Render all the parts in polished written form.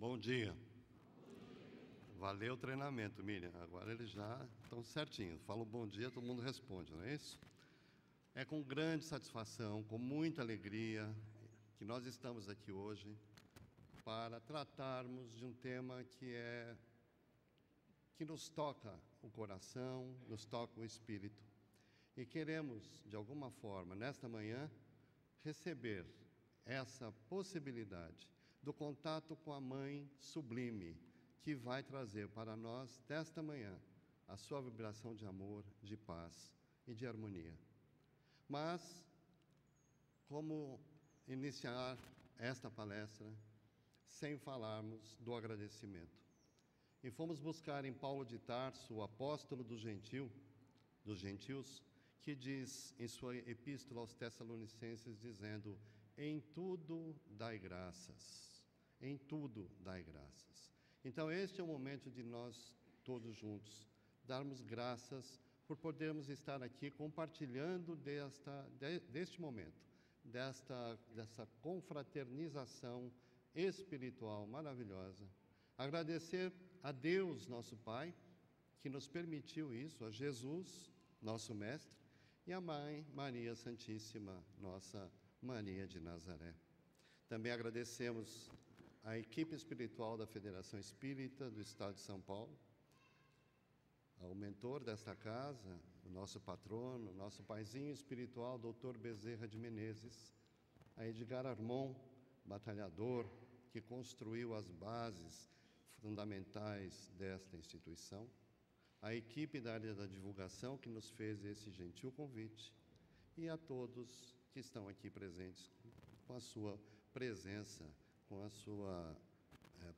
Bom dia. Valeu o treinamento, Miriam. Agora eles já estão certinhos. Fala bom dia, todo mundo responde, não é isso? É com grande satisfação, com muita alegria, que nós estamos aqui hoje para tratarmos de um tema que nos toca o coração, nos toca o espírito. E queremos, de alguma forma, nesta manhã, receber essa possibilidade do contato com a Mãe Sublime, que vai trazer para nós, desta manhã, a sua vibração de amor, de paz e de harmonia. Mas, como iniciar esta palestra sem falarmos do agradecimento? E fomos buscar em Paulo de Tarso, o apóstolo dos gentios, que diz em sua epístola aos Tessalonicenses, dizendo: em tudo dai graças. Em tudo dai graças. Então este é o momento de nós todos juntos darmos graças por podermos estar aqui compartilhando deste momento, dessa confraternização espiritual maravilhosa. Agradecer a Deus, nosso Pai, que nos permitiu isso, a Jesus, nosso Mestre, e a Mãe Maria Santíssima, nossa Maria de Nazaré. Também agradecemos a equipe espiritual da Federação Espírita do Estado de São Paulo, ao mentor desta casa, o nosso patrono, nosso paizinho espiritual, Dr. Bezerra de Menezes, a Edgar Armon, batalhador, que construiu as bases fundamentais desta instituição, a equipe da área da divulgação que nos fez esse gentil convite, e a todos que estão aqui presentes com a sua presença, com a sua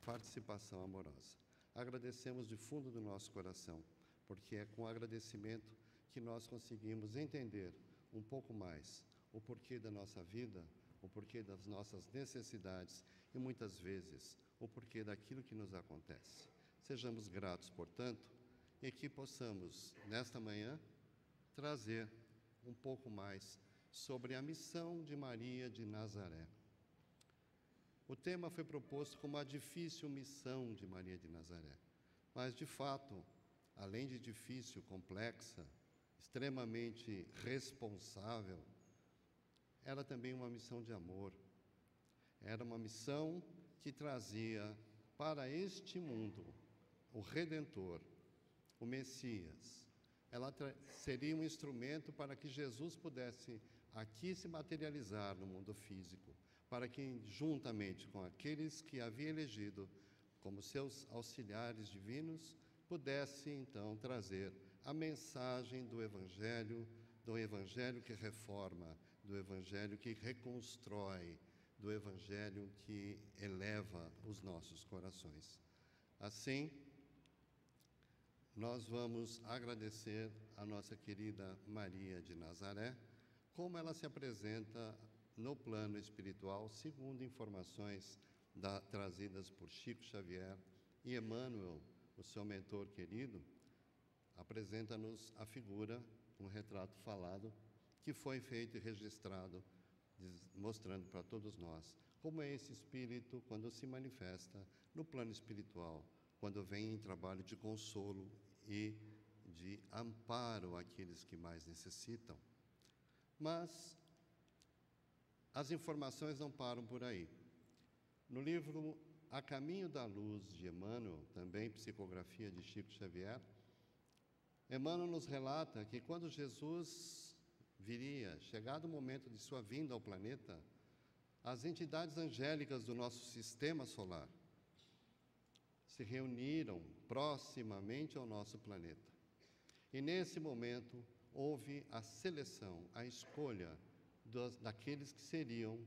participação amorosa. Agradecemos de fundo do nosso coração, porque é com agradecimento que nós conseguimos entender um pouco mais o porquê da nossa vida, o porquê das nossas necessidades e, muitas vezes, o porquê daquilo que nos acontece. Sejamos gratos, portanto, e que possamos, nesta manhã, trazer um pouco mais sobre a missão de Maria de Nazaré. O tema foi proposto como a difícil missão de Maria de Nazaré, mas, de fato, além de difícil, complexa, extremamente responsável, era também uma missão de amor. Era uma missão que trazia para este mundo o Redentor, o Messias. Ela seria um instrumento para que Jesus pudesse aqui se materializar no mundo físico, para que, juntamente com aqueles que havia elegido como seus auxiliares divinos, pudesse, então, trazer a mensagem do Evangelho que reforma, do Evangelho que reconstrói, do Evangelho que eleva os nossos corações. Assim, nós vamos agradecer a nossa querida Maria de Nazaré, como ela se apresenta no plano espiritual, segundo informações trazidas por Chico Xavier, e Emmanuel, o seu mentor querido, apresenta-nos a figura, um retrato falado, que foi feito e registrado, mostrando para todos nós como é esse espírito quando se manifesta no plano espiritual, quando vem em trabalho de consolo e de amparo àqueles que mais necessitam. Mas as informações não param por aí. No livro A Caminho da Luz, de Emmanuel, também psicografia de Chico Xavier, Emmanuel nos relata que quando Jesus viria, chegado o momento de sua vinda ao planeta, as entidades angélicas do nosso sistema solar se reuniram proximamente ao nosso planeta. E nesse momento houve a seleção, a escolha daqueles que seriam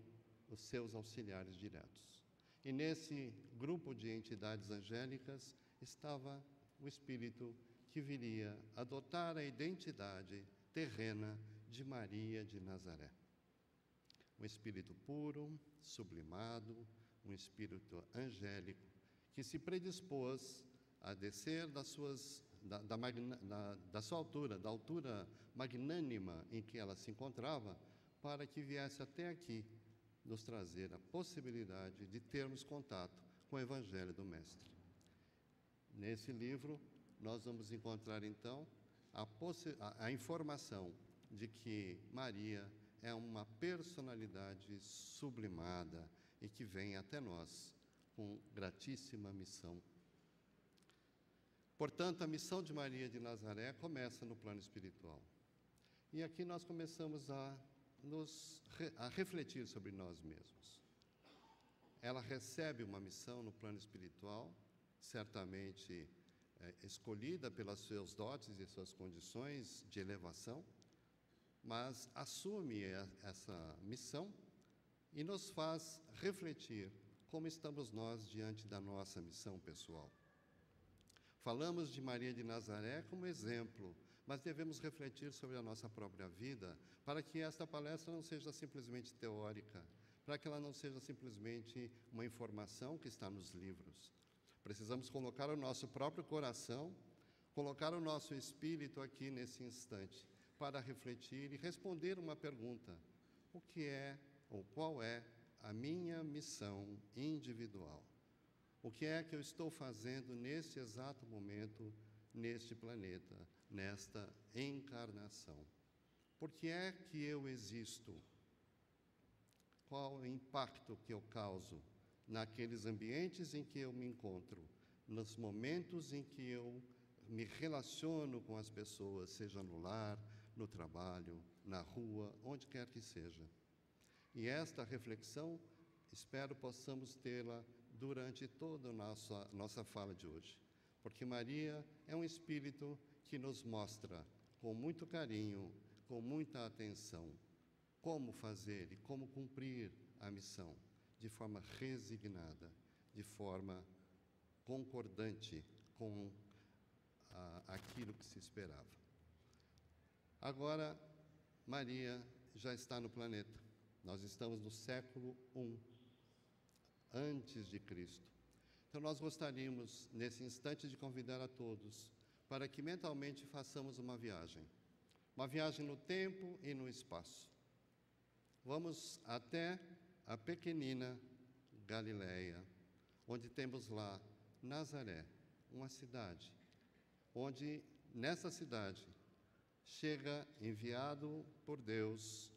os seus auxiliares diretos. E nesse grupo de entidades angélicas estava o Espírito que viria adotar a identidade terrena de Maria de Nazaré. Um Espírito puro, sublimado, um Espírito angélico, que se predispôs a descer da sua altura, da altura magnânima em que ela se encontrava, para que viesse até aqui nos trazer a possibilidade de termos contato com o Evangelho do Mestre. Nesse livro, nós vamos encontrar, então, a informação de que Maria é uma personalidade sublimada e que vem até nós com gratíssima missão. Portanto, a missão de Maria de Nazaré começa no plano espiritual. E aqui nós começamos a refletir sobre nós mesmos. Ela recebe uma missão no plano espiritual, certamente escolhida pelas seus dotes e suas condições de elevação, mas assume essa missão e nos faz refletir como estamos nós diante da nossa missão pessoal. Falamos de Maria de Nazaré como exemplo, mas devemos refletir sobre a nossa própria vida para que esta palestra não seja simplesmente teórica, para que ela não seja simplesmente uma informação que está nos livros. Precisamos colocar o nosso próprio coração, colocar o nosso espírito aqui nesse instante, para refletir e responder uma pergunta: o que é ou qual é a minha missão individual? O que é que eu estou fazendo neste exato momento, neste planeta, nesta encarnação? Por que é que eu existo? Qual o impacto que eu causo naqueles ambientes em que eu me encontro, nos momentos em que eu me relaciono com as pessoas, seja no lar, no trabalho, na rua, onde quer que seja. E esta reflexão, espero possamos tê-la durante toda a nossa fala de hoje, porque Maria é um espírito que nos mostra com muito carinho, com muita atenção, como fazer e como cumprir a missão, de forma resignada, de forma concordante com aquilo que se esperava. Agora, Maria já está no planeta. Nós estamos no século I, antes de Cristo. Então, nós gostaríamos, nesse instante, de convidar a todos para que mentalmente façamos uma viagem no tempo e no espaço. Vamos até a pequenina Galileia, onde temos lá Nazaré, uma cidade, onde nessa cidade chega enviado por Deus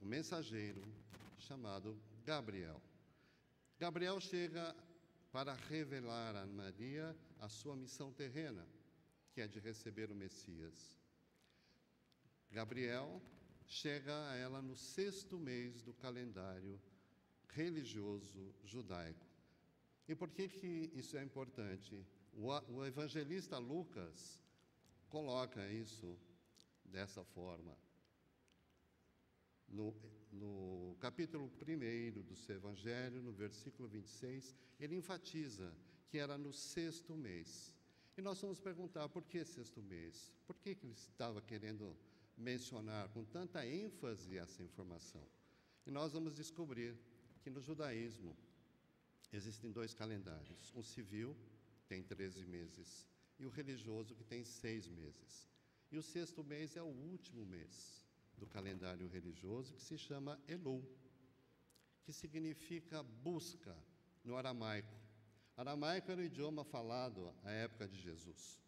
um mensageiro chamado Gabriel. Gabriel chega para revelar a Maria a sua missão terrena, que é de receber o Messias. Gabriel chega a ela no 6º mês do calendário religioso judaico. E por que isso é importante? O evangelista Lucas coloca isso dessa forma. No capítulo 1 do seu evangelho, no versículo 26, ele enfatiza que era no 6º mês. E nós vamos perguntar, por que 6º mês? Por que ele estava querendo mencionar com tanta ênfase essa informação? E nós vamos descobrir que no judaísmo existem 2 calendários, um civil, que tem 13 meses, e o religioso, que tem 6 meses. E o 6º mês é o último mês do calendário religioso, que se chama Elul, que significa busca no aramaico. Aramaico era o idioma falado à época de Jesus,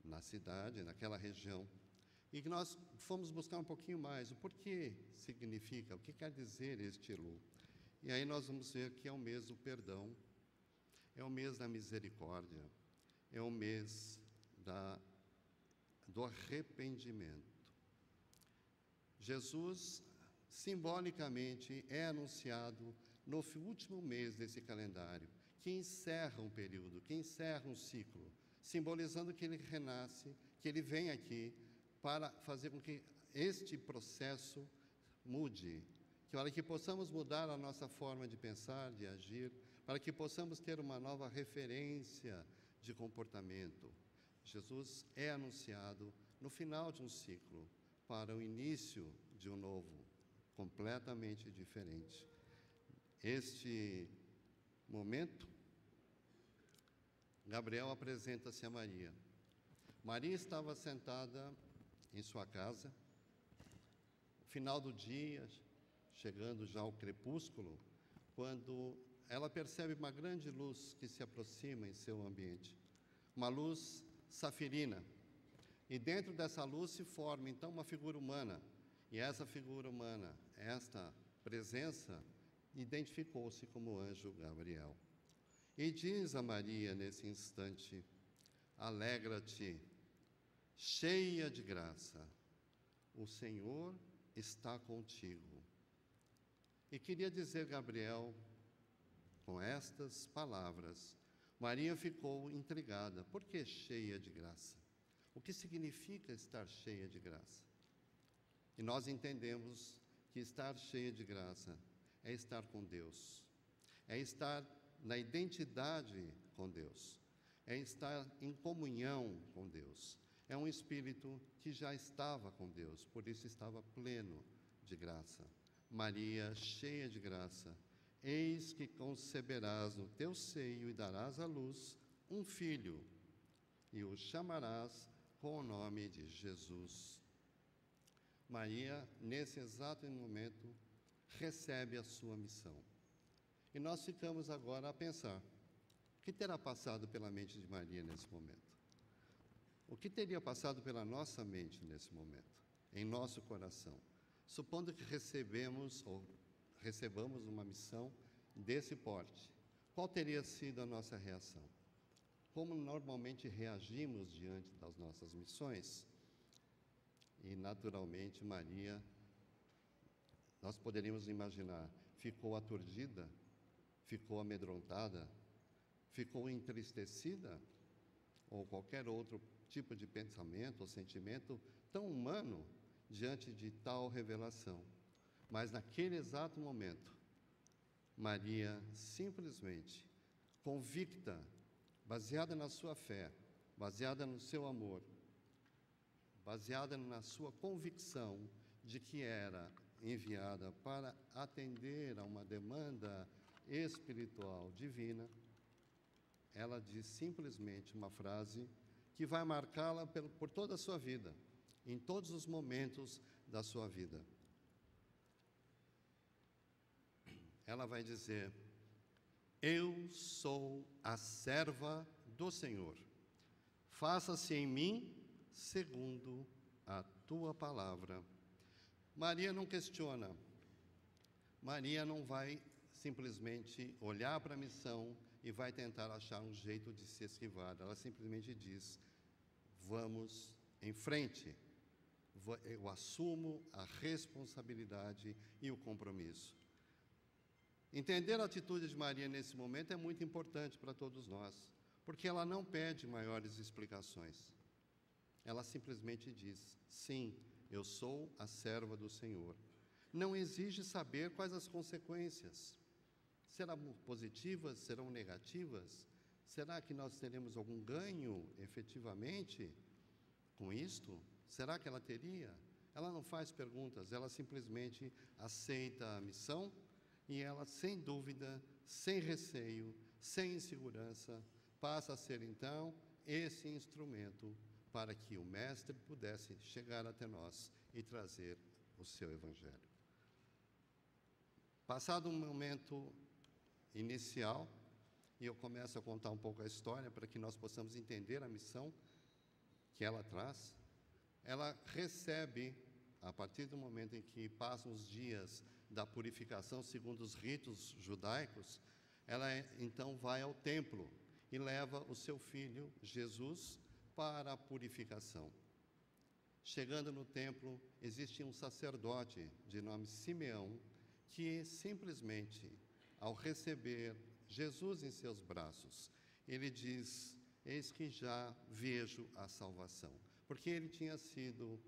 na cidade, naquela região. E que nós fomos buscar um pouquinho mais, o porquê significa, o que quer dizer este Elul. E aí nós vamos ver que é o mês do perdão, é o mês da misericórdia, é o mês do arrependimento. Jesus, simbolicamente, é anunciado no último mês desse calendário, que encerra um período, que encerra um ciclo, simbolizando que ele renasce, que ele vem aqui para fazer com que este processo mude, para que possamos mudar a nossa forma de pensar, de agir, para que possamos ter uma nova referência de comportamento. Jesus é anunciado no final de um ciclo, para o início de um novo, completamente diferente. Este momento, Gabriel apresenta-se a Maria. Maria estava sentada em sua casa, final do dia, chegando já ao crepúsculo, quando ela percebe uma grande luz que se aproxima em seu ambiente, uma luz safirina. E dentro dessa luz se forma, então, uma figura humana. E essa figura humana, esta presença, identificou-se como o anjo Gabriel. E diz a Maria, nesse instante: alegra-te, cheia de graça, o Senhor está contigo. E queria dizer, Gabriel, com estas palavras, Maria ficou intrigada. Por que cheia de graça? O que significa estar cheia de graça? E nós entendemos que estar cheia de graça é estar com Deus, é estar na identidade com Deus, é estar em comunhão com Deus. É um espírito que já estava com Deus, por isso estava pleno de graça. Maria, cheia de graça, eis que conceberás no teu seio e darás à luz um filho, e o chamarás com o nome de Jesus. Maria, nesse exato momento, recebe a sua missão. E nós ficamos agora a pensar: o que terá passado pela mente de Maria nesse momento? O que teria passado pela nossa mente nesse momento, em nosso coração? Supondo que recebamos uma missão desse porte, qual teria sido a nossa reação? Como normalmente reagimos diante das nossas missões? E, naturalmente, Maria, nós poderíamos imaginar, ficou aturdida, ficou amedrontada, ficou entristecida, ou qualquer outro tipo de pensamento ou sentimento tão humano diante de tal revelação. Mas, naquele exato momento, Maria simplesmente, convicta, baseada na sua fé, baseada no seu amor, baseada na sua convicção de que era enviada para atender a uma demanda espiritual divina, ela diz simplesmente uma frase que vai marcá-la por toda a sua vida, em todos os momentos da sua vida. Ela vai dizer: eu sou a serva do Senhor, faça-se em mim segundo a tua palavra. Maria não questiona, Maria não vai simplesmente olhar para a missão e vai tentar achar um jeito de se esquivar. Ela simplesmente diz: vamos em frente, eu assumo a responsabilidade e o compromisso. Entender a atitude de Maria nesse momento é muito importante para todos nós, porque ela não pede maiores explicações. Ela simplesmente diz: sim, eu sou a serva do Senhor. Não exige saber quais as consequências. Serão positivas? Serão negativas? Será que nós teremos algum ganho, efetivamente, com isto? Será que ela teria? Ela não faz perguntas, ela simplesmente aceita a missão e ela, sem dúvida, sem receio, sem insegurança, passa a ser, então, esse instrumento para que o Mestre pudesse chegar até nós e trazer o seu Evangelho. Passado um momento inicial, e eu começo a contar um pouco a história para que nós possamos entender a missão que ela traz, ela recebe, a partir do momento em que passam os dias da purificação segundo os ritos judaicos, ela então vai ao templo e leva o seu filho, Jesus, para a purificação. Chegando no templo, existe um sacerdote de nome Simeão, que simplesmente, ao receber Jesus em seus braços, ele diz: eis que já vejo a salvação. Porque ele tinha sido,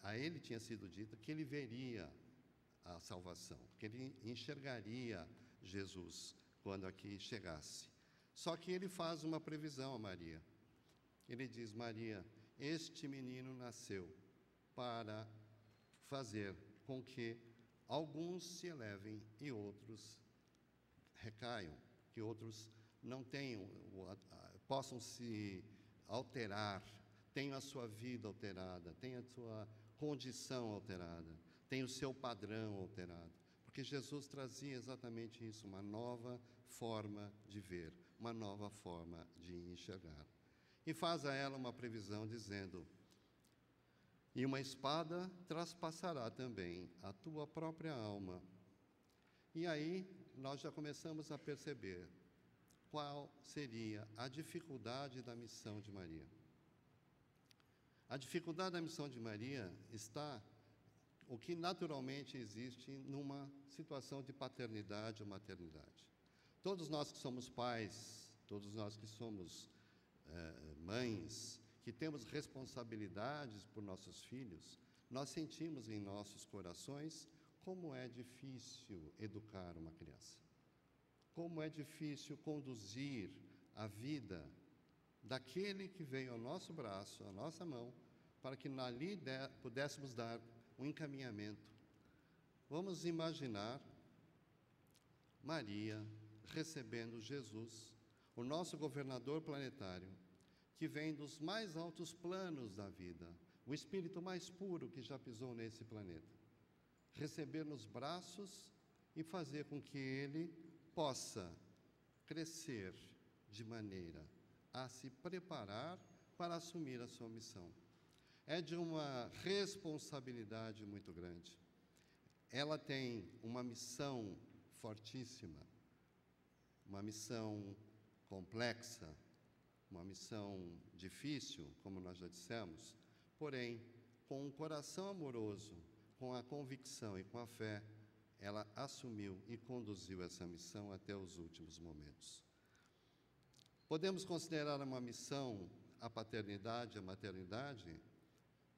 a ele tinha sido dito que ele veria a salvação, que ele enxergaria Jesus quando aqui chegasse. Só que ele faz uma previsão a Maria. Ele diz: Maria, este menino nasceu para fazer com que alguns se elevem e outros recaiam, que outros não tenham, possam se alterar, tenham a sua vida alterada, tenham a sua condição alterada, tenham o seu padrão alterado. porque Jesus trazia exatamente isso, uma nova forma de ver, uma nova forma de enxergar. E faz a ela uma previsão dizendo: e uma espada traspassará também a tua própria alma. E aí nós já começamos a perceber qual seria a dificuldade da missão de Maria. A dificuldade da missão de Maria está o que naturalmente existe numa situação de paternidade ou maternidade. Todos nós que somos pais, todos nós que somos mães, que temos responsabilidades por nossos filhos, nós sentimos em nossos corações como é difícil educar uma criança. Como é difícil conduzir a vida daquele que veio ao nosso braço, à nossa mão, para que ali pudéssemos dar um encaminhamento. Vamos imaginar Maria recebendo Jesus, o nosso governador planetário, que vem dos mais altos planos da vida, o espírito mais puro que já pisou nesse planeta, receber nos braços e fazer com que ele possa crescer de maneira a se preparar para assumir a sua missão. É de uma responsabilidade muito grande. Ela tem uma missão fortíssima, uma missão complexa, uma missão difícil, como nós já dissemos, porém, com um coração amoroso, com a convicção e com a fé, ela assumiu e conduziu essa missão até os últimos momentos. Podemos considerar uma missão a paternidade, a maternidade?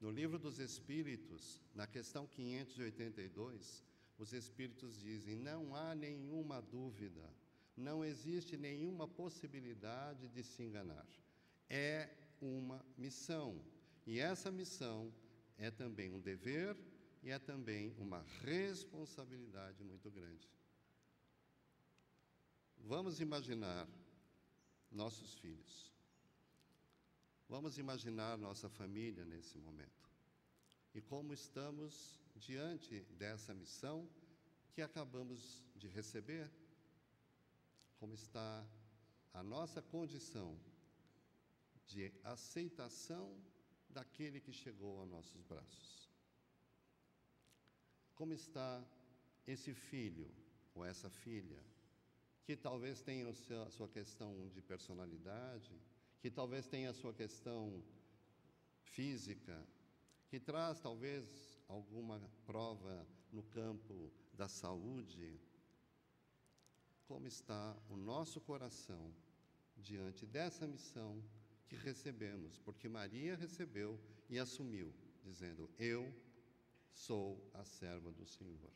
No Livro dos Espíritos, na questão 582, os Espíritos dizem: não há nenhuma dúvida, não existe nenhuma possibilidade de se enganar. É uma missão, e essa missão é também um dever e é também uma responsabilidade muito grande. Vamos imaginar nossos filhos. Vamos imaginar nossa família nesse momento. E como estamos diante dessa missão que acabamos de receber, como está a nossa condição de aceitação daquele que chegou aos nossos braços. Como está esse filho ou essa filha, que talvez tenha a sua questão de personalidade, que talvez tenha a sua questão física, que traz talvez alguma prova no campo da saúde. Como está o nosso coração diante dessa missão que recebemos? Porque Maria recebeu e assumiu, dizendo: eu sou a serva do Senhor.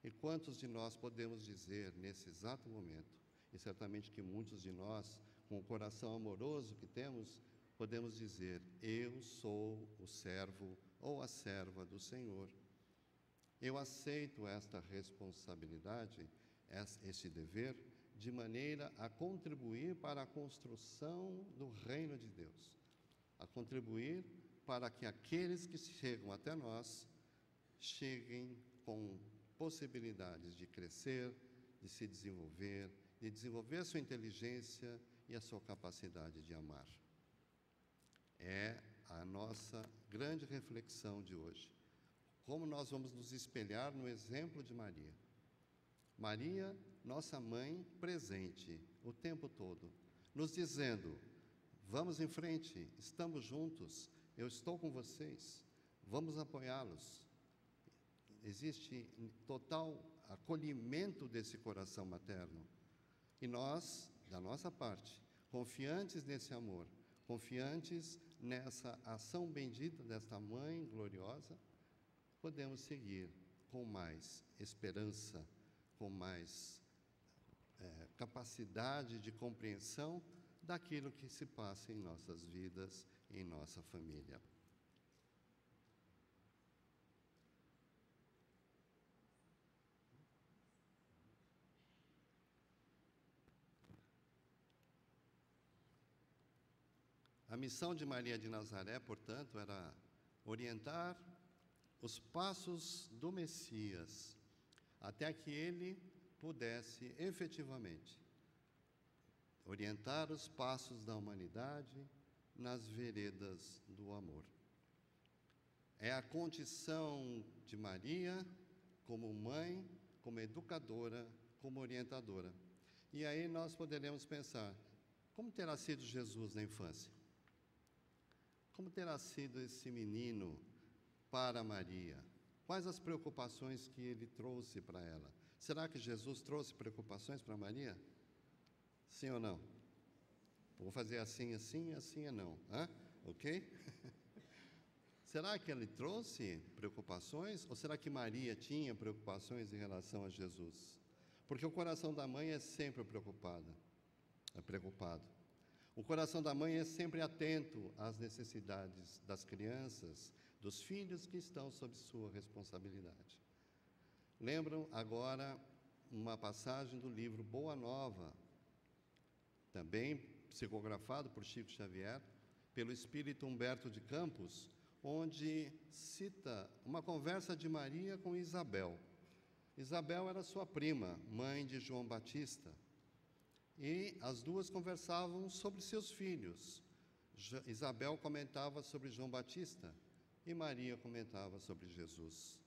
E quantos de nós podemos dizer nesse exato momento, e certamente que muitos de nós, com o coração amoroso que temos, podemos dizer: eu sou o servo ou a serva do Senhor. Eu aceito esta responsabilidade, este dever, de maneira a contribuir para a construção do reino de Deus, a contribuir para que aqueles que chegam até nós cheguem com possibilidades de crescer, de se desenvolver, de desenvolver a sua inteligência e a sua capacidade de amar. É a nossa grande reflexão de hoje. Como nós vamos nos espelhar no exemplo de Maria. Maria, nossa mãe, presente o tempo todo, nos dizendo: vamos em frente, estamos juntos, eu estou com vocês, vamos apoiá-los. Existe total acolhimento desse coração materno. E nós, da nossa parte, confiantes nesse amor, confiantes nessa ação bendita desta Mãe gloriosa, podemos seguir com mais esperança, com mais capacidade de compreensão daquilo que se passa em nossas vidas, em nossa família. A missão de Maria de Nazaré, portanto, era orientar os passos do Messias, até que ele pudesse efetivamente orientar os passos da humanidade nas veredas do amor. É a condição de Maria como mãe, como educadora, como orientadora. E aí nós poderemos pensar, como terá sido Jesus na infância? Como terá sido esse menino para Maria? Quais as preocupações que ele trouxe para ela? Será que Jesus trouxe preocupações para Maria? Sim ou não? Vou fazer assim, assim, assim é não. Ok? Será que ele trouxe preocupações? Ou será que Maria tinha preocupações em relação a Jesus? Porque o coração da mãe é sempre preocupado. O coração da mãe é sempre atento às necessidades das crianças, dos filhos que estão sob sua responsabilidade. Lembram agora uma passagem do livro Boa Nova, também psicografado por Chico Xavier, pelo espírito Humberto de Campos, onde cita uma conversa de Maria com Isabel. Isabel era sua prima, mãe de João Batista, e as duas conversavam sobre seus filhos. Isabel comentava sobre João Batista e Maria comentava sobre Jesus.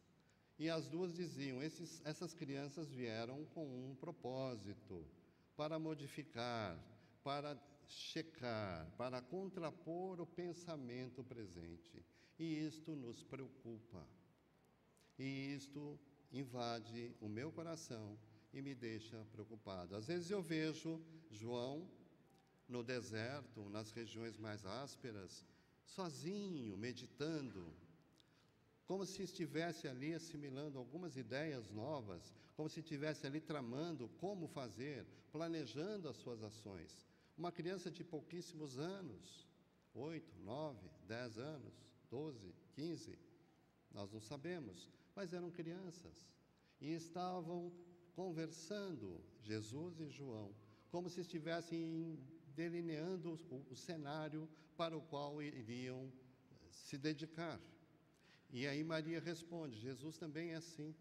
E as duas diziam, essas crianças vieram com um propósito, para modificar, para checar, para contrapor o pensamento presente. E isto nos preocupa. E isto invade o meu coração e me deixa preocupado. Às vezes eu vejo João no deserto, nas regiões mais ásperas, sozinho, meditando, como se estivesse ali assimilando algumas ideias novas, como se estivesse ali tramando como fazer, planejando as suas ações. Uma criança de pouquíssimos anos, 8, 9, 10 anos, 12, 15, nós não sabemos, mas eram crianças e estavam conversando, Jesus e João, como se estivessem delineando o cenário para o qual iriam se dedicar. E aí Maria responde, Jesus também é assim.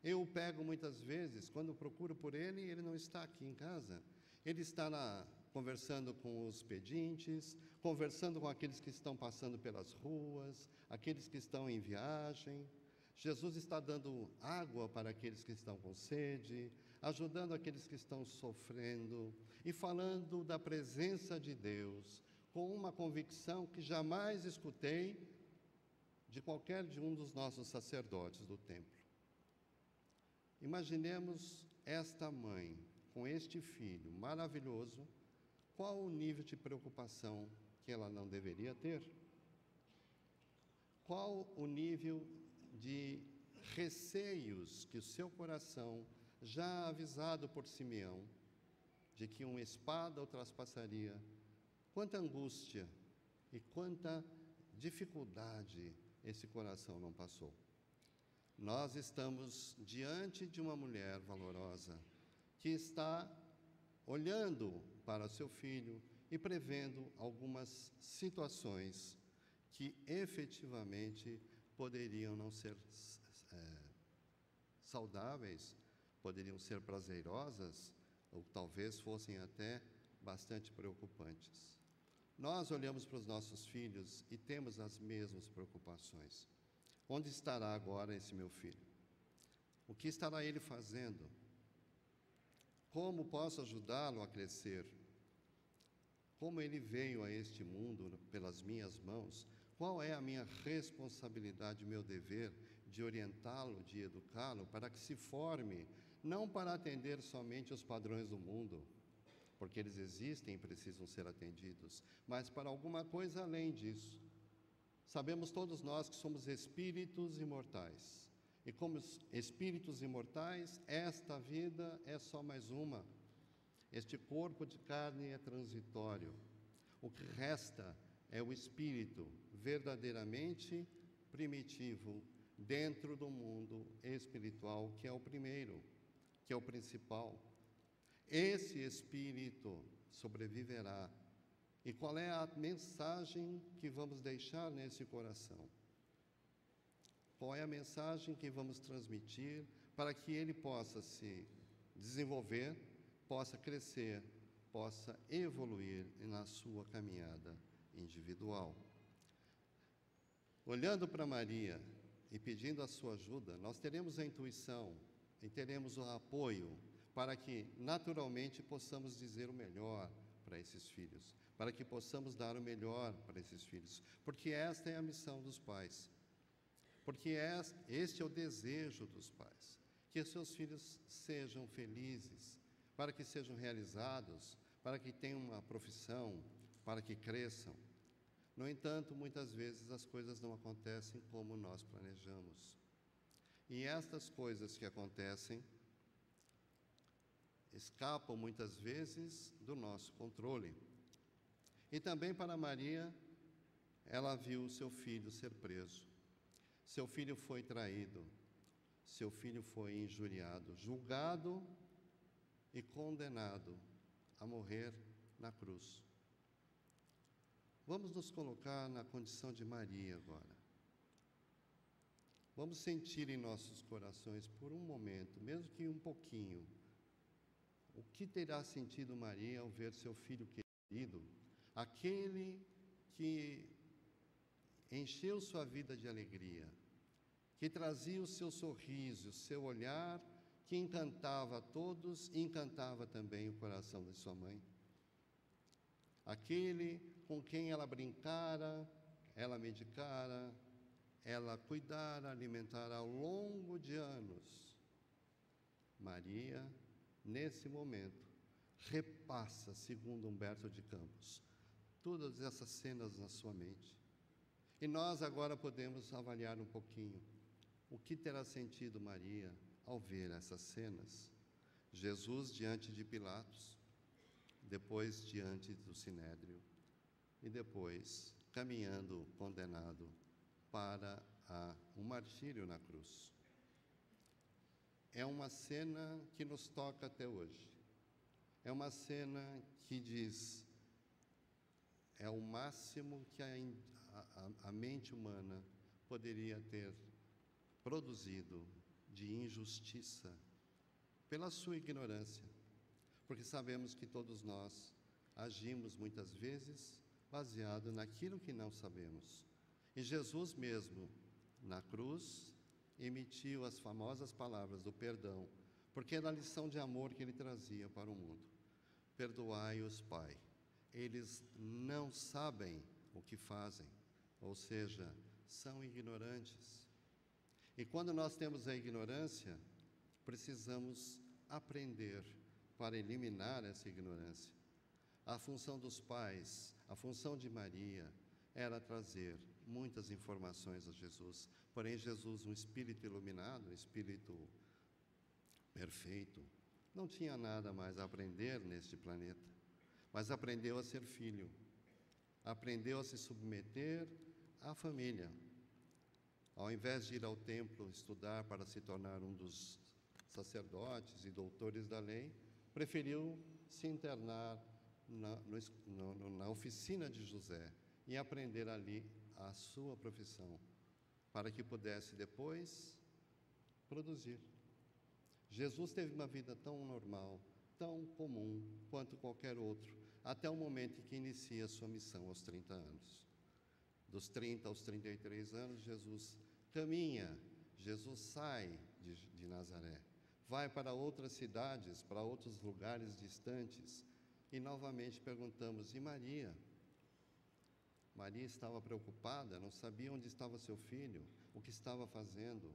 Eu o pego muitas vezes, quando procuro por ele, ele não está aqui em casa. Ele está conversando com os pedintes, conversando com aqueles que estão passando pelas ruas, aqueles que estão em viagem. Jesus está dando água para aqueles que estão com sede, ajudando aqueles que estão sofrendo e falando da presença de Deus com uma convicção que jamais escutei de qualquer de um dos nossos sacerdotes do templo. Imaginemos esta mãe com este filho maravilhoso, qual o nível de preocupação que ela não deveria ter? Qual o nível de receios que o seu coração, já avisado por Simeão, de que uma espada o traspassaria, quanta angústia e quanta dificuldade esse coração não passou. Nós estamos diante de uma mulher valorosa que está olhando para seu filho e prevendo algumas situações que efetivamente poderiam não ser saudáveis, poderiam ser prazerosas, ou talvez fossem até bastante preocupantes. Nós olhamos para os nossos filhos e temos as mesmas preocupações. Onde estará agora esse meu filho? O que estará ele fazendo? Como posso ajudá-lo a crescer? Como ele veio a este mundo pelas minhas mãos? Qual é a minha responsabilidade, meu dever de orientá-lo, de educá-lo, para que se forme, não para atender somente os padrões do mundo, porque eles existem e precisam ser atendidos, mas para alguma coisa além disso. Sabemos todos nós que somos espíritos imortais, e como espíritos imortais, esta vida é só mais uma. Este corpo de carne é transitório. O que resta é o espírito verdadeiramente primitivo dentro do mundo espiritual, que é o primeiro, que é o principal. Esse espírito sobreviverá. E qual é a mensagem que vamos deixar nesse coração? Qual é a mensagem que vamos transmitir para que ele possa se desenvolver, possa crescer, possa evoluir na sua caminhada individual. Olhando para Maria e pedindo a sua ajuda, nós teremos a intuição e teremos o apoio para que, naturalmente, possamos dizer o melhor para esses filhos, para que possamos dar o melhor para esses filhos, porque esta é a missão dos pais, porque este é o desejo dos pais, que os seus filhos sejam felizes, para que sejam realizados, para que tenham uma profissão, para que cresçam. No entanto, muitas vezes as coisas não acontecem como nós planejamos. E estas coisas que acontecem escapam muitas vezes do nosso controle. E também para Maria, ela viu seu filho ser preso. Seu filho foi traído. Seu filho foi injuriado, julgado e condenado a morrer na cruz. Vamos nos colocar na condição de Maria agora. Vamos sentir em nossos corações por um momento, mesmo que um pouquinho, o que terá sentido Maria ao ver seu filho querido, aquele que encheu sua vida de alegria, que trazia o seu sorriso, o seu olhar, que encantava a todos e encantava também o coração de sua mãe. Aquele com quem ela brincara, ela medicara, ela cuidara, alimentara ao longo de anos. Maria, nesse momento, repassa, segundo Humberto de Campos, todas essas cenas na sua mente. E nós agora podemos avaliar um pouquinho o que terá sentido Maria ao ver essas cenas. Jesus diante de Pilatos, depois diante do Sinédrio, e depois caminhando condenado para um martírio na cruz. É uma cena que nos toca até hoje. É uma cena que diz, é o máximo que a mente humana poderia ter produzido de injustiça pela sua ignorância, porque sabemos que todos nós agimos muitas vezes baseado naquilo que não sabemos. E Jesus mesmo, na cruz, emitiu as famosas palavras do perdão, porque era a lição de amor que ele trazia para o mundo. Perdoai-os, Pai, eles não sabem o que fazem, ou seja, são ignorantes. E quando nós temos a ignorância, precisamos aprender para eliminar essa ignorância. A função dos pais, a função de Maria, era trazer muitas informações a Jesus. Porém, Jesus, um espírito iluminado, um espírito perfeito, não tinha nada mais a aprender neste planeta, mas aprendeu a ser filho, aprendeu a se submeter à família. Ao invés de ir ao templo estudar para se tornar um dos sacerdotes e doutores da lei, preferiu se internar na oficina de José e aprender ali a sua profissão, para que pudesse depois produzir. Jesus teve uma vida tão normal, tão comum quanto qualquer outro, até o momento em que inicia a sua missão aos 30 anos. Dos 30 aos 33 anos, Jesus caminha, Jesus sai de Nazaré, vai para outras cidades, para outros lugares distantes, e novamente perguntamos, e Maria? Maria estava preocupada, não sabia onde estava seu filho, o que estava fazendo,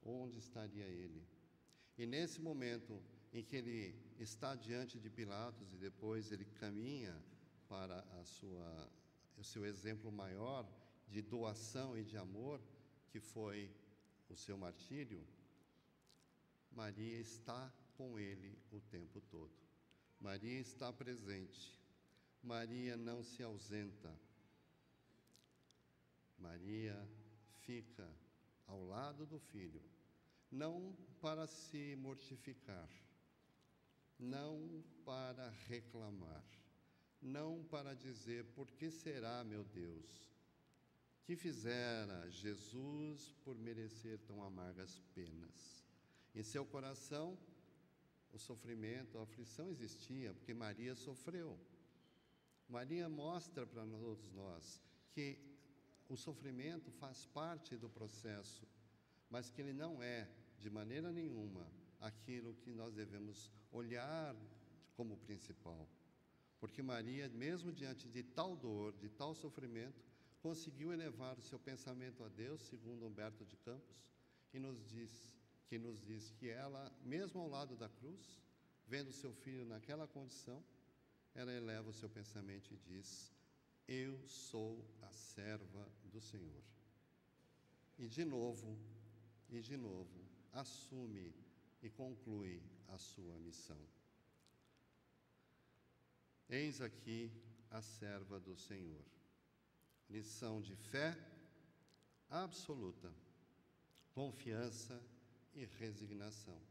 onde estaria ele. E nesse momento em que ele está diante de Pilatos e depois ele caminha para o seu exemplo maior de doação e de amor, que foi o seu martírio, Maria está com ele o tempo todo. Maria está presente. Maria não se ausenta. Maria fica ao lado do filho, não para se mortificar, não para reclamar, não para dizer, por que será, meu Deus? que fizera Jesus por merecer tão amargas penas. Em seu coração, o sofrimento, a aflição existia, porque Maria sofreu. Maria mostra para todos nós que o sofrimento faz parte do processo, mas que ele não é, de maneira nenhuma, aquilo que nós devemos olhar como principal. Porque Maria, mesmo diante de tal dor, de tal sofrimento, conseguiu elevar o seu pensamento a Deus, segundo Humberto de Campos, e nos diz que ela, mesmo ao lado da cruz, vendo seu filho naquela condição, ela eleva o seu pensamento e diz: eu sou a serva do Senhor. E de novo, assume e conclui a sua missão. Eis aqui a serva do Senhor. Lição de fé absoluta, confiança e resignação.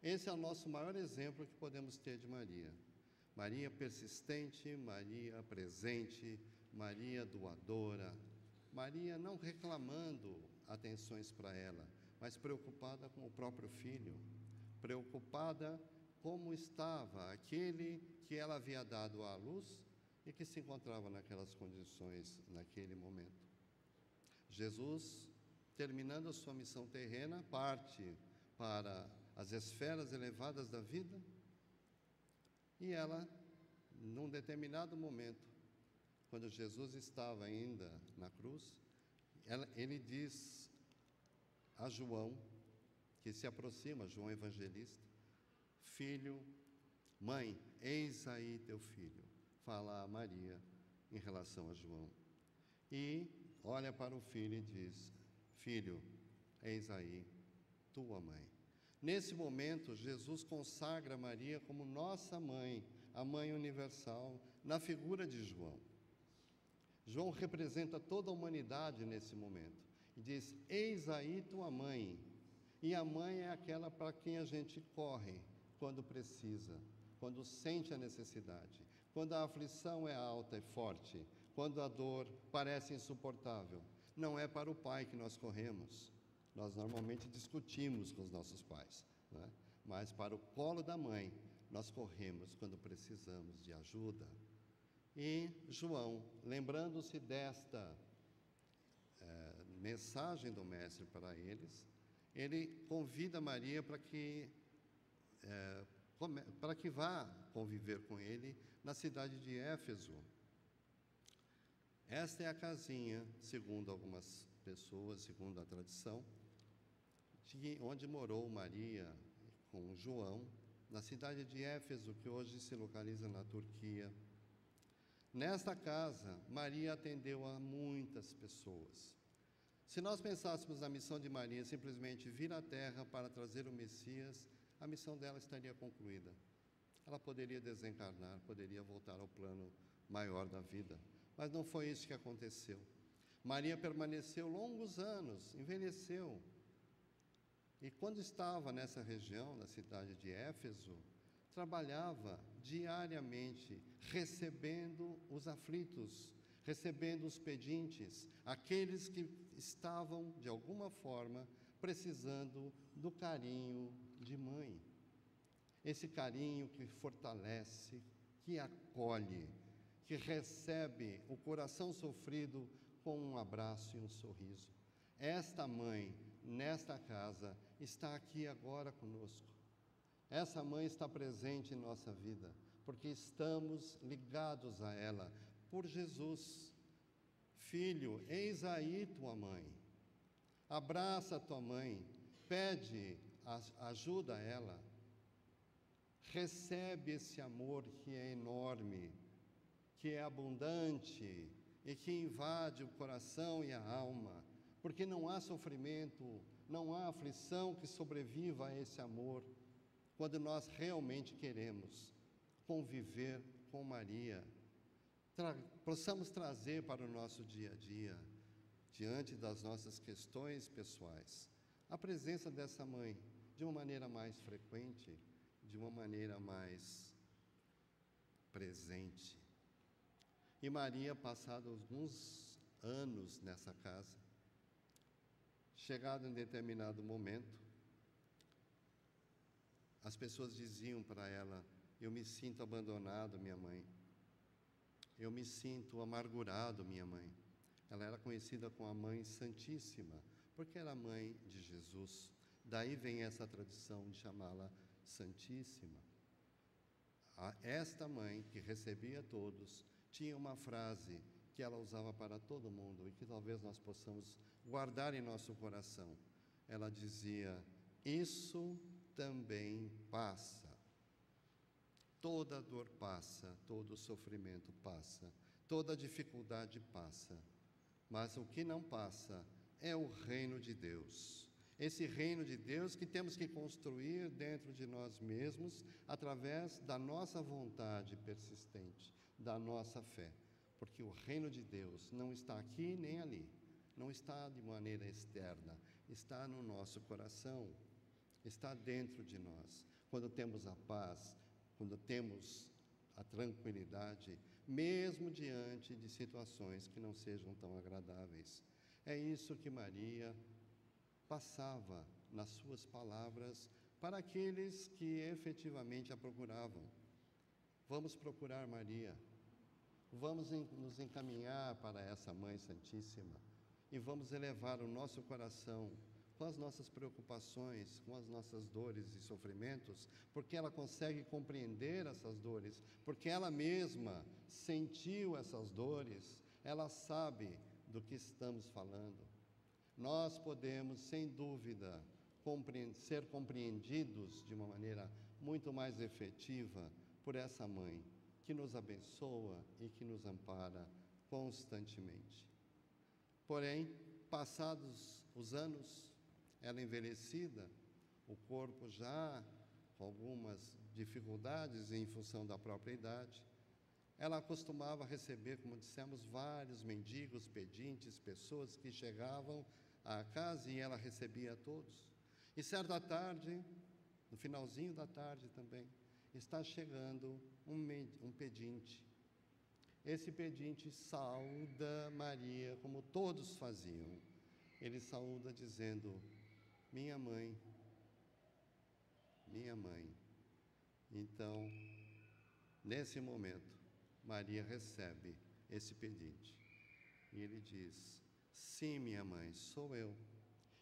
Esse é o nosso maior exemplo que podemos ter de Maria. Maria persistente, Maria presente, Maria doadora, Maria não reclamando atenções para ela, mas preocupada com o próprio filho, preocupada como estava aquele que ela havia dado à luz e que se encontrava naquelas condições naquele momento. Jesus, terminando a sua missão terrena, parte para as esferas elevadas da vida, e ela, num determinado momento, quando Jesus estava ainda na cruz, ele diz a João, que se aproxima, João Evangelista: filho, mãe, eis aí teu filho. Fala a Maria em relação a João. E olha para o filho e diz: filho, eis aí tua mãe. Nesse momento, Jesus consagra Maria como nossa mãe, a mãe universal, na figura de João. João representa toda a humanidade nesse momento. E diz: eis aí tua mãe. E a mãe é aquela para quem a gente corre quando precisa, quando sente a necessidade, quando a aflição é alta e forte, quando a dor parece insuportável. Não é para o pai que nós corremos. Nós normalmente discutimos com os nossos pais, né? Mas para o colo da mãe nós corremos quando precisamos de ajuda. E João, lembrando-se desta mensagem do Mestre para eles, ele convida Maria para que vá conviver com ele na cidade de Éfeso. Esta é a casinha, segundo algumas pessoas, segundo a tradição, onde morou Maria com João, na cidade de Éfeso, que hoje se localiza na Turquia. Nesta casa, Maria atendeu a muitas pessoas. Se nós pensássemos na missão de Maria, simplesmente vir à Terra para trazer o Messias, a missão dela estaria concluída. Ela poderia desencarnar, poderia voltar ao plano maior da vida. Mas não foi isso que aconteceu. Maria permaneceu longos anos, envelheceu. E quando estava nessa região, na cidade de Éfeso, trabalhava diariamente, recebendo os aflitos, recebendo os pedintes, aqueles que estavam, de alguma forma, precisando do carinho de mãe. Esse carinho que fortalece, que acolhe, que recebe o coração sofrido com um abraço e um sorriso. Esta mãe, nesta casa, está aqui agora conosco. Essa mãe está presente em nossa vida, porque estamos ligados a ela por Jesus. Filho, eis aí tua mãe. Abraça tua mãe, pede ajuda a ela. Recebe esse amor que é enorme, que é abundante e que invade o coração e a alma, porque não há sofrimento, não há aflição que sobreviva a esse amor, quando nós realmente queremos conviver com Maria. Possamos trazer para o nosso dia a dia, diante das nossas questões pessoais, a presença dessa mãe de uma maneira mais frequente, de uma maneira mais presente. E Maria, passados alguns anos nessa casa. Chegado em determinado momento, as pessoas diziam para ela: eu me sinto abandonado, minha mãe. Eu me sinto amargurado, minha mãe. Ela era conhecida como a Mãe Santíssima, porque era mãe de Jesus. Daí vem essa tradição de chamá-la Santíssima. Esta mãe, que recebia todos, tinha uma frase que ela usava para todo mundo e que talvez nós possamos guardar em nosso coração. Ela dizia: isso também passa. Toda dor passa, todo sofrimento passa, toda dificuldade passa. Mas o que não passa é o reino de Deus. Esse reino de Deus que temos que construir dentro de nós mesmos, através da nossa vontade persistente, da nossa fé. Porque o reino de Deus não está aqui nem ali, não está de maneira externa, está no nosso coração, está dentro de nós. Quando temos a paz, quando temos a tranquilidade, mesmo diante de situações que não sejam tão agradáveis. É isso que Maria passava nas suas palavras para aqueles que efetivamente a procuravam. Vamos procurar Maria, vamos nos encaminhar para essa Mãe Santíssima e vamos elevar o nosso coração com as nossas preocupações, com as nossas dores e sofrimentos, porque ela consegue compreender essas dores, porque ela mesma sentiu essas dores, ela sabe do que estamos falando. Nós podemos, sem dúvida, ser compreendidos de uma maneira muito mais efetiva por essa mãe, que nos abençoa e que nos ampara constantemente. Porém, passados os anos, ela envelhecida, o corpo já com algumas dificuldades em função da própria idade, ela costumava receber, como dissemos, vários mendigos, pedintes, pessoas que chegavam à casa e ela recebia a todos. E certa tarde, no finalzinho da tarde também, está chegando um pedinte. Esse pedinte saúda Maria como todos faziam. Ele saúda dizendo: minha mãe, minha mãe. Então, nesse momento, Maria recebe esse pedinte. E ele diz: sim, minha mãe, sou eu.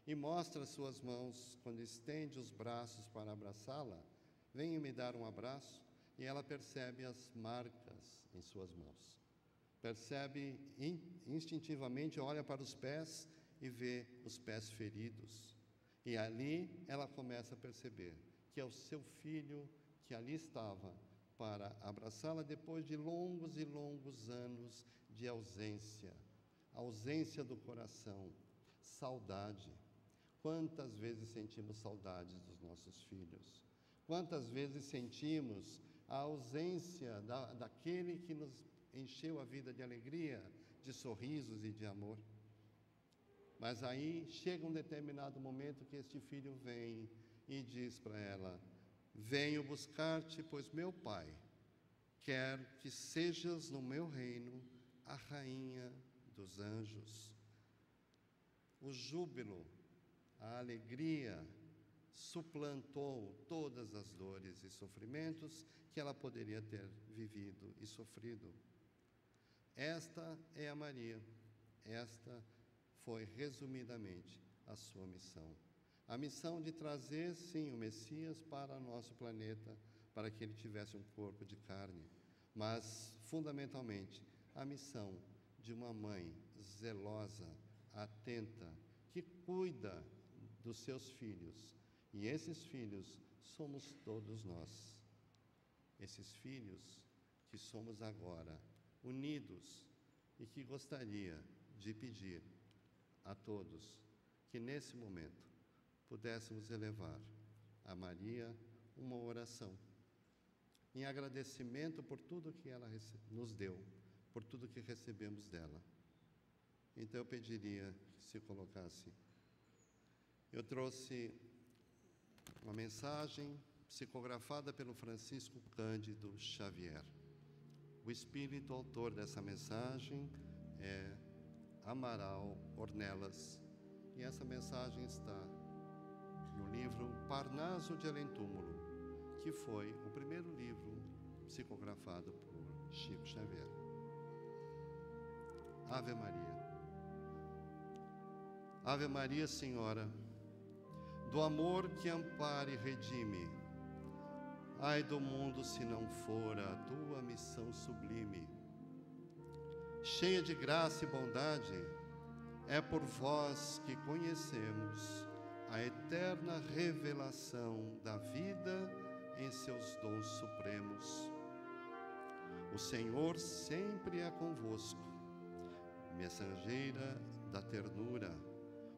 E mostra suas mãos, quando estende os braços para abraçá-la, venha me dar um abraço, e ela percebe as marcas em suas mãos. Percebe instintivamente, olha para os pés e vê os pés feridos. E ali ela começa a perceber que é o seu filho que ali estava para abraçá-la depois de longos e longos anos de ausência do coração, saudade. Quantas vezes sentimos saudades dos nossos filhos? Quantas vezes sentimos a ausência daquele que nos encheu a vida de alegria, de sorrisos e de amor? Mas aí chega um determinado momento que este filho vem e diz para ela: venho buscar-te, pois meu pai quer que sejas no meu reino a rainha dos anjos. O júbilo, a alegria suplantou todas as dores e sofrimentos que ela poderia ter vivido e sofrido. Esta é a Maria, esta foi resumidamente a sua missão. A missão de trazer, sim, o Messias para o nosso planeta, para que ele tivesse um corpo de carne, mas, fundamentalmente, a missão de uma mãe zelosa, atenta, que cuida dos seus filhos. E esses filhos somos todos nós. Esses filhos que somos agora, unidos, e que gostaria de pedir a todos que, nesse momento, pudéssemos elevar a Maria uma oração, em agradecimento por tudo que ela nos deu, por tudo que recebemos dela. Então eu pediria que se colocasse. Eu trouxe uma mensagem psicografada pelo Francisco Cândido Xavier. O espírito autor dessa mensagem é Amaral Ornelas. E essa mensagem está no livro Parnaso de Além-Túmulo, que foi o primeiro livro psicografado por Chico Xavier. Ave Maria. Ave Maria, Senhora, do amor que ampara e redime, ai do mundo se não for a tua missão sublime. Cheia de graça e bondade, é por vós que conhecemos a eterna revelação da vida em seus dons supremos. O Senhor sempre é convosco, mensageira da ternura,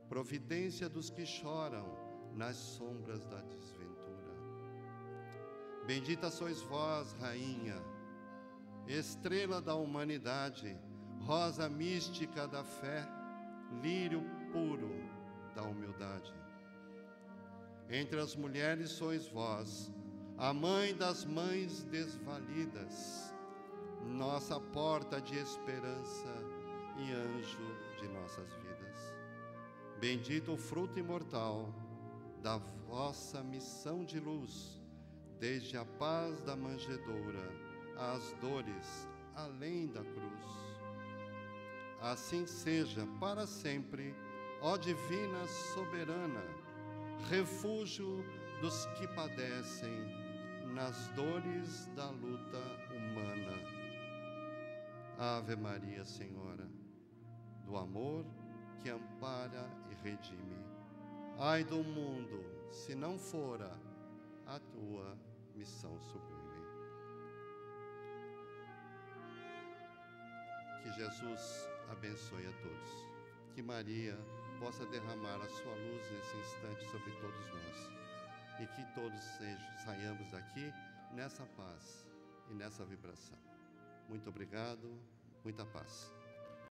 providência dos que choram nas sombras da desventura. Bendita sois vós, Rainha, estrela da humanidade, rosa mística da fé, lírio puro da humildade. Entre as mulheres sois vós, a mãe das mães desvalidas, nossa porta de esperança e anjo de nossas vidas. Bendito o fruto imortal da vossa missão de luz, desde a paz da manjedoura às dores além da cruz. Assim seja para sempre, ó Divina Soberana, refúgio dos que padecem nas dores da luta humana. Ave Maria, Senhora, do amor que ampara e redime, ai do mundo se não fora a tua missão sublime. Que Jesus abençoe a todos. Que Maria possa derramar a sua luz nesse instante sobre todos nós. E que todos saiamos daqui nessa paz e nessa vibração. Muito obrigado, muita paz.